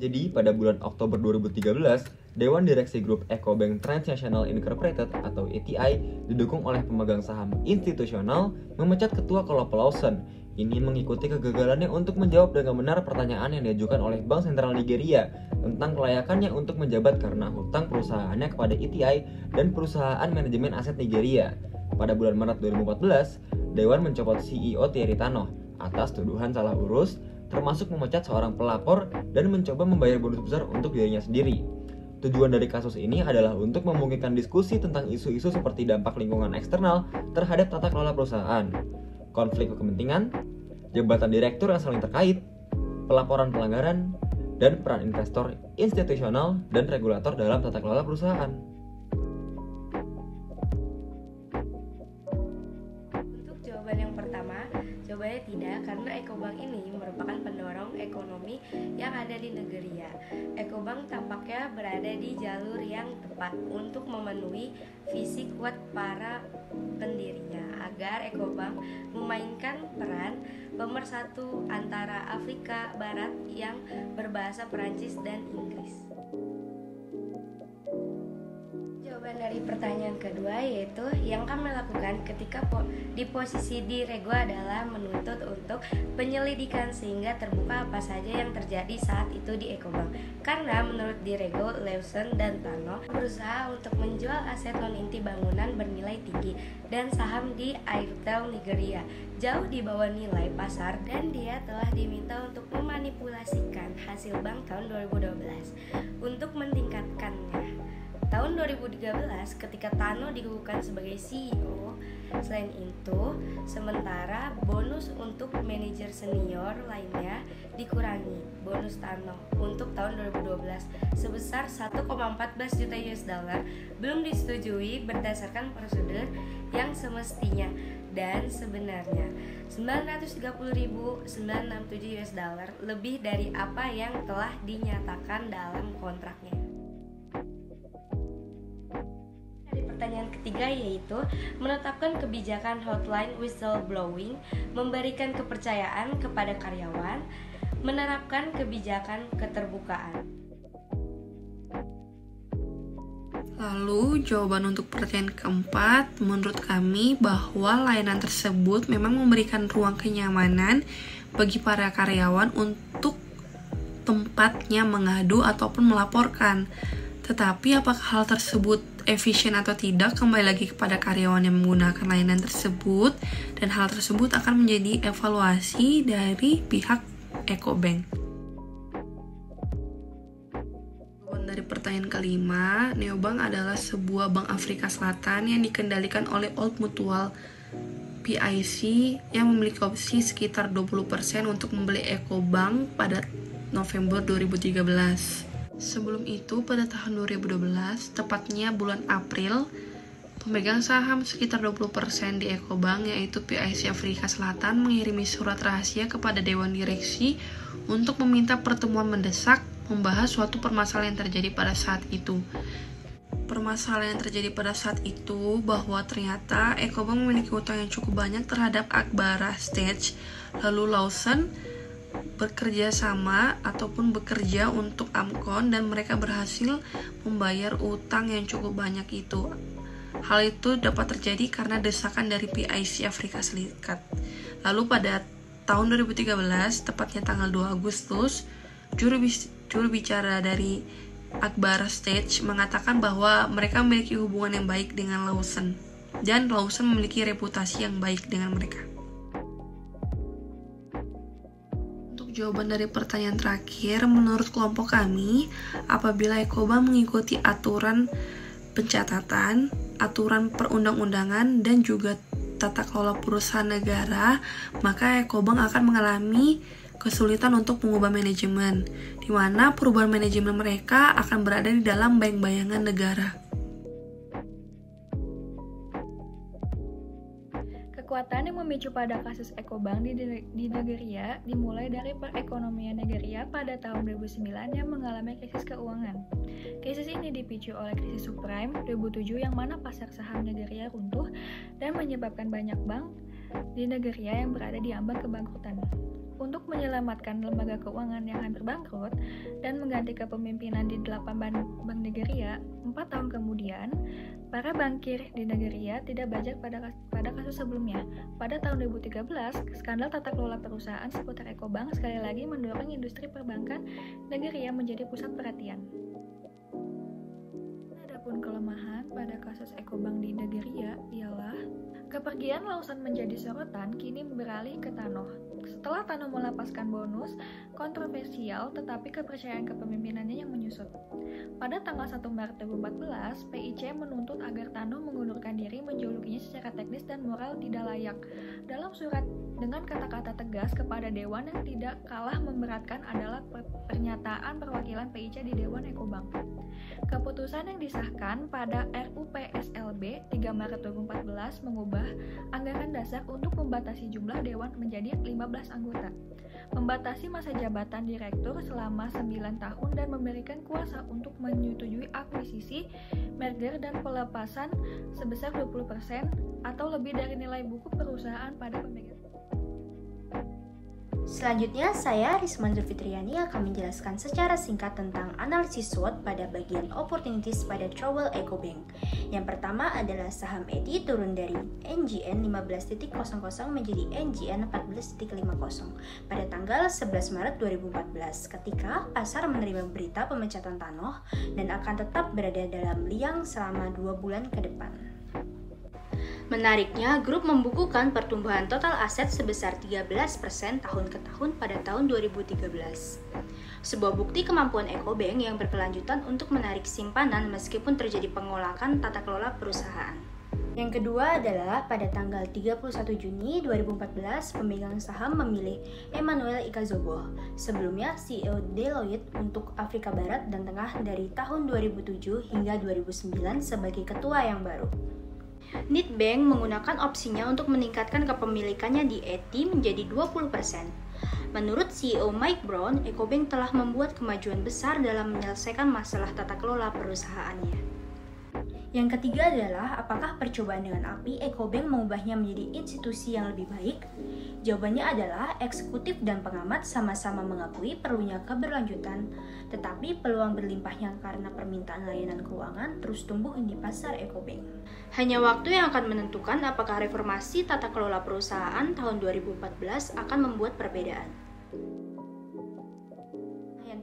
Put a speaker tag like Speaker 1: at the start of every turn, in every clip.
Speaker 1: Jadi pada bulan Oktober 2013, Dewan Direksi Grup Ecobank Transnational Incorporated atau ETI didukung oleh pemegang saham institusional memecat ketua Kolop Lawson. Ini mengikuti kegagalannya untuk menjawab dengan benar pertanyaan yang diajukan oleh Bank Sentral Nigeria tentang kelayakannya untuk menjabat karena hutang perusahaannya kepada ETI dan perusahaan manajemen aset Nigeria. Pada bulan Maret 2014, Dewan mencopot CEO Thierry Tanoh atas tuduhan salah urus, termasuk memecat seorang pelapor dan mencoba membayar bonus besar untuk dirinya sendiri. Tujuan dari kasus ini adalah untuk memungkinkan diskusi tentang isu-isu seperti dampak lingkungan eksternal terhadap tata kelola perusahaan, konflik kepentingan, jabatan direktur yang saling terkait, pelaporan pelanggaran, dan peran investor institusional dan regulator dalam tata kelola perusahaan.
Speaker 2: Untuk jawaban yang pertama, jawabannya tidak, karena Ecobank ini merupakan pendorong ekonomi yang ada di Nigeria. Ecobank tampaknya berada di jalur yang tepat untuk memenuhi visi kuat para pendirinya agar Ecobank memainkan peran pemersatu antara Afrika Barat yang berbahasa Perancis dan Inggris. Jawaban dari pertanyaan kedua yaitu yang kami lakukan ketika di posisi di Rego adalah menuntut untuk penyelidikan sehingga terbuka apa saja yang terjadi saat itu di Ecobank. Karena menurut di Rego, Lawson dan Tanoh berusaha untuk menjual aset non-inti bangunan bernilai tinggi dan saham di Airtel Nigeria jauh di bawah nilai pasar, dan dia telah diminta untuk memanipulasikan hasil bank tahun 2012 untuk meningkatkannya. Tahun 2013 ketika Tanoh dikukuhkan sebagai CEO. Selain itu, sementara bonus untuk manajer senior lainnya dikurangi. Bonus Tanoh untuk tahun 2012 sebesar 1,14 juta US dollar belum disetujui berdasarkan prosedur yang semestinya, dan sebenarnya 930.967 US dollar lebih dari apa yang telah dinyatakan dalam kontraknya. Pertanyaan ketiga yaitu menetapkan kebijakan hotline whistleblowing, memberikan kepercayaan kepada karyawan, menerapkan kebijakan keterbukaan.
Speaker 3: Lalu jawaban untuk pertanyaan keempat, menurut kami bahwa layanan tersebut memang memberikan ruang kenyamanan bagi para karyawan untuk tempatnya mengadu ataupun melaporkan. Tetapi apakah hal tersebut efisien atau tidak kembali lagi kepada karyawan yang menggunakan layanan tersebut, dan hal tersebut akan menjadi evaluasi dari pihak Ecobank. Dari pertanyaan kelima, Neobank adalah sebuah bank Afrika Selatan yang dikendalikan oleh Old Mutual PIC yang memiliki opsi sekitar 20% untuk membeli Ecobank pada November 2013. Sebelum itu, pada tahun 2012, tepatnya bulan April, pemegang saham sekitar 20% di Ecobank, yaitu PIC Afrika Selatan, mengirimi surat rahasia kepada Dewan Direksi untuk meminta pertemuan mendesak membahas suatu permasalahan yang terjadi pada saat itu. Permasalahan yang terjadi pada saat itu bahwa ternyata Ecobank memiliki utang yang cukup banyak terhadap Akbara Stage, lalu Lawson bekerja sama ataupun bekerja untuk Amcon dan mereka berhasil membayar utang yang cukup banyak itu. Hal itu dapat terjadi karena desakan dari PIC Afrika Serikat. Lalu pada tahun 2013, tepatnya tanggal 2 Agustus, juru bicara dari Akbara Stage mengatakan bahwa mereka memiliki hubungan yang baik dengan Lawson dan Lawson memiliki reputasi yang baik dengan mereka. Jawaban dari pertanyaan terakhir, menurut kelompok kami, apabila Ecobank mengikuti aturan pencatatan, aturan perundang-undangan, dan juga tata kelola perusahaan negara, maka Ecobank akan mengalami kesulitan untuk mengubah manajemen, di mana perubahan manajemen mereka akan berada di dalam bayang-bayangan negara.
Speaker 4: Kekuatan yang memicu pada kasus Ecobank di Nigeria dimulai dari perekonomian Nigeria pada tahun 2009 yang mengalami krisis keuangan. Krisis ini dipicu oleh krisis subprime 2007 yang mana pasar saham Nigeria runtuh dan menyebabkan banyak bank di Nigeria yang berada di ambang kebangkrutan. Untuk menyelamatkan lembaga keuangan yang hampir bangkrut dan mengganti kepemimpinan di 8 bank Nigeria, 4 tahun kemudian, para bankir di Nigeria tidak bajak pada kasus sebelumnya. Pada tahun 2013, skandal tata kelola perusahaan seputar Ecobank sekali lagi mendorong industri perbankan Nigeria menjadi pusat perhatian. Adapun kelemahan pada kasus Ecobank di Nigeria ialah kepergian Lawson menjadi sorotan kini beralih ke Tanoh. Setelah Tanoh melepaskan bonus kontroversial, tetapi kepercayaan kepemimpinannya yang menyusut. Pada tanggal 1 Maret 2014, PIC menuntut agar Tanoh mengundurkan diri menjulukinya secara teknis dan moral tidak layak. Dalam surat dengan kata-kata tegas kepada Dewan yang tidak kalah memberatkan adalah pernyataan perwakilan PIC di Dewan Ecobank. Keputusan yang disahkan pada RUPSLB 3 Maret 2014 mengubah anggaran dasar untuk membatasi jumlah Dewan menjadi 15 anggota, membatasi masa jabatan direktur selama 9 tahun dan memberikan kuasa untuk menyetujui akuisisi, merger dan pelepasan sebesar 20% atau lebih dari nilai buku perusahaan pada pemegang.
Speaker 5: Selanjutnya, saya Risman Zulfitriani akan menjelaskan secara singkat tentang analisis SWOT pada bagian opportunities pada Trouble Ecobank. Yang pertama adalah saham ETI turun dari NGN 15.00 menjadi NGN 14.50 pada tanggal 11 Maret 2014 ketika pasar menerima berita pemecatan Tanoh dan akan tetap berada dalam liang selama 2 bulan ke depan. Menariknya, grup membukukan pertumbuhan total aset sebesar 13% tahun ke tahun pada tahun 2013. Sebuah bukti kemampuan Ecobank yang berkelanjutan untuk menarik simpanan meskipun terjadi pengolakan tata kelola perusahaan. Yang kedua adalah pada tanggal 31 Juni 2014, pemegang saham memilih Emmanuel Ikazobo, sebelumnya CEO Deloitte untuk Afrika Barat dan Tengah dari tahun 2007 hingga 2009 sebagai ketua yang baru. Nedbank menggunakan opsinya untuk meningkatkan kepemilikannya di ETI menjadi 20%. Menurut CEO Mike Brown, Ecobank telah membuat kemajuan besar dalam menyelesaikan masalah tata kelola perusahaannya. Yang ketiga adalah, apakah percobaan dengan API Ecobank mengubahnya menjadi institusi yang lebih baik? Jawabannya adalah eksekutif dan pengamat sama-sama mengakui perlunya keberlanjutan, tetapi peluang berlimpahnya karena permintaan layanan keuangan terus tumbuh di pasar Ecobank. Hanya waktu yang akan menentukan apakah reformasi tata kelola perusahaan tahun 2014 akan membuat perbedaan.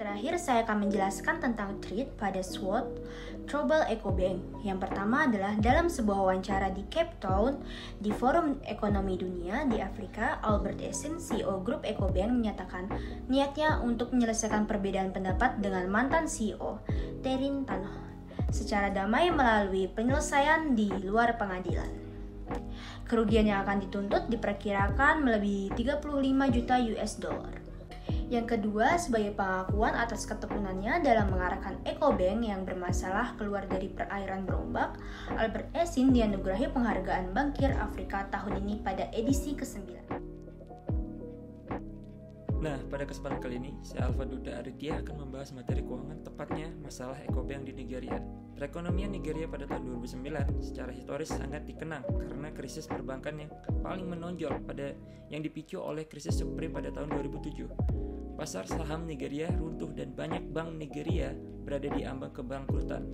Speaker 5: Terakhir, saya akan menjelaskan tentang threat pada SWOT Trouble Ecobank. Yang pertama adalah dalam sebuah wawancara di Cape Town di Forum Ekonomi Dunia di Afrika, Albert Essen, CEO grup Ecobank, menyatakan niatnya untuk menyelesaikan perbedaan pendapat dengan mantan CEO, Terin Tanoh, secara damai melalui penyelesaian di luar pengadilan. Kerugian yang akan dituntut diperkirakan melebihi 35 juta US dollar. Yang kedua, sebagai pengakuan atas ketekunannya dalam mengarahkan Ecobank yang bermasalah keluar dari perairan berombak, Albert Essen dianugerahi penghargaan Bankir Afrika tahun ini pada edisi ke-9.
Speaker 6: Nah, pada kesempatan kali ini, saya Alfa Duda Aridya akan membahas materi keuangan, tepatnya masalah Ecobank di Nigeria. Perekonomian Nigeria pada tahun 2009 secara historis sangat dikenang karena krisis perbankan yang paling menonjol yang dipicu oleh krisis subprime pada tahun 2007. Pasar saham Nigeria runtuh dan banyak bank Nigeria berada di ambang kebangkrutan.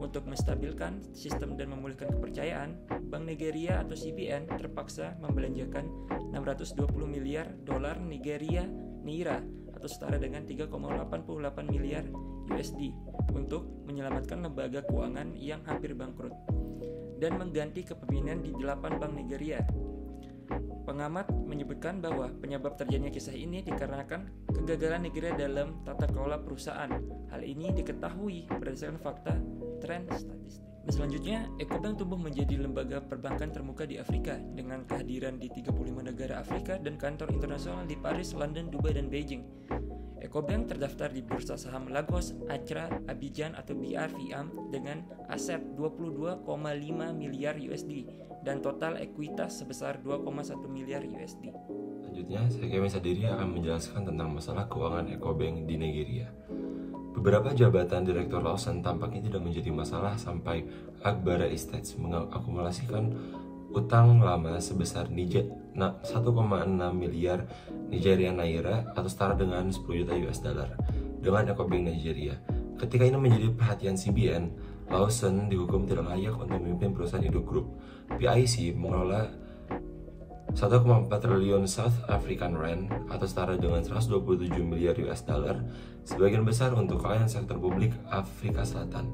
Speaker 6: Untuk menstabilkan sistem dan memulihkan kepercayaan, Bank Nigeria atau CBN terpaksa membelanjakan 620 miliar dolar Nigeria Naira atau setara dengan 3,88 miliar USD untuk menyelamatkan lembaga keuangan yang hampir bangkrut dan mengganti kepemimpinan di 8 bank Nigeria. Pengamat menyebutkan bahwa penyebab terjadinya kisah ini dikarenakan kegagalan Nigeria dalam tata kelola perusahaan. Hal ini diketahui berdasarkan fakta, tren, statistik. Dan selanjutnya, Ecobank tumbuh menjadi lembaga perbankan termuka di Afrika dengan kehadiran di 35 negara Afrika dan kantor internasional di Paris, London, Dubai, dan Beijing. Ecobank terdaftar di bursa saham Lagos, Accra, Abidjan atau BRVM dengan aset 22,5 miliar USD dan total ekuitas sebesar 2,1 miliar USD.
Speaker 7: Selanjutnya, saya Kevin Sadiri akan menjelaskan tentang masalah keuangan Ecobank di Nigeria. Beberapa jabatan Direktur Lawson tampaknya tidak menjadi masalah sampai Agbara Estates mengakumulasikan utang lama sebesar 1,6 miliar Nigerian naira atau setara dengan 10 juta US dollar dengan Ecobank Nigeria. Ketika ini menjadi perhatian CBN, Lawson dihukum tidak layak untuk memimpin perusahaan induk grup. PIC mengelola 1,4 triliun South African Rand atau setara dengan 127 miliar US dollar, sebagian besar untuk klien sektor publik Afrika Selatan.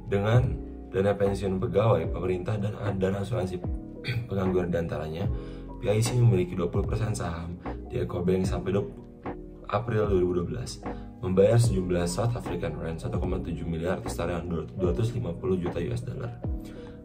Speaker 7: Dengan dana pensiun pegawai, pemerintah, dan asuransi pengangguran diantaranya, PIC memiliki 20% saham di Ecobank sampai April 2012, membayar sejumlah South African Rand 1,7 miliar atau setara dengan 250 juta US dollar.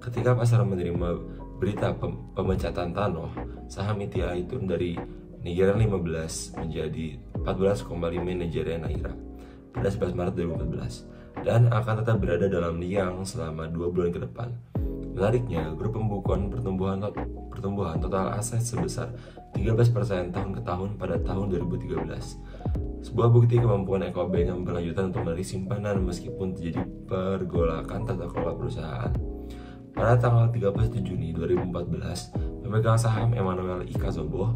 Speaker 7: Ketika pasar menerima berita pemecatan Thanos, saham ETI turun dari Nigerian 15 menjadi 14,5 Nigerian naira pada 11 Maret 2014 dan akan tetap berada dalam liang selama 2 bulan ke depan. Menariknya, grup pembukuan pertumbuhan total aset sebesar 13% tahun ke tahun pada tahun 2013. Sebuah bukti kemampuan Ecobank yang berlanjutan untuk menarik simpanan meskipun terjadi pergolakan tata kelola perusahaan. Pada tanggal 31 Juni 2014, pemegang saham Emmanuel Ikazobo,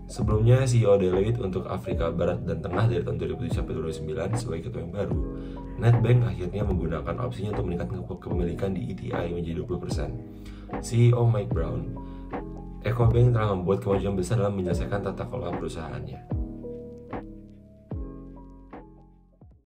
Speaker 7: sebelumnya CEO Deloitte untuk Afrika Barat dan Tengah dari tahun 2007 sampai 2009 sebagai ketua yang baru, Nedbank akhirnya menggunakan opsinya untuk meningkatkan kepemilikan di ETI menjadi 20%. CEO Mike Brown, Ecobank telah membuat kemajuan besar dalam menyelesaikan tata kelola perusahaannya.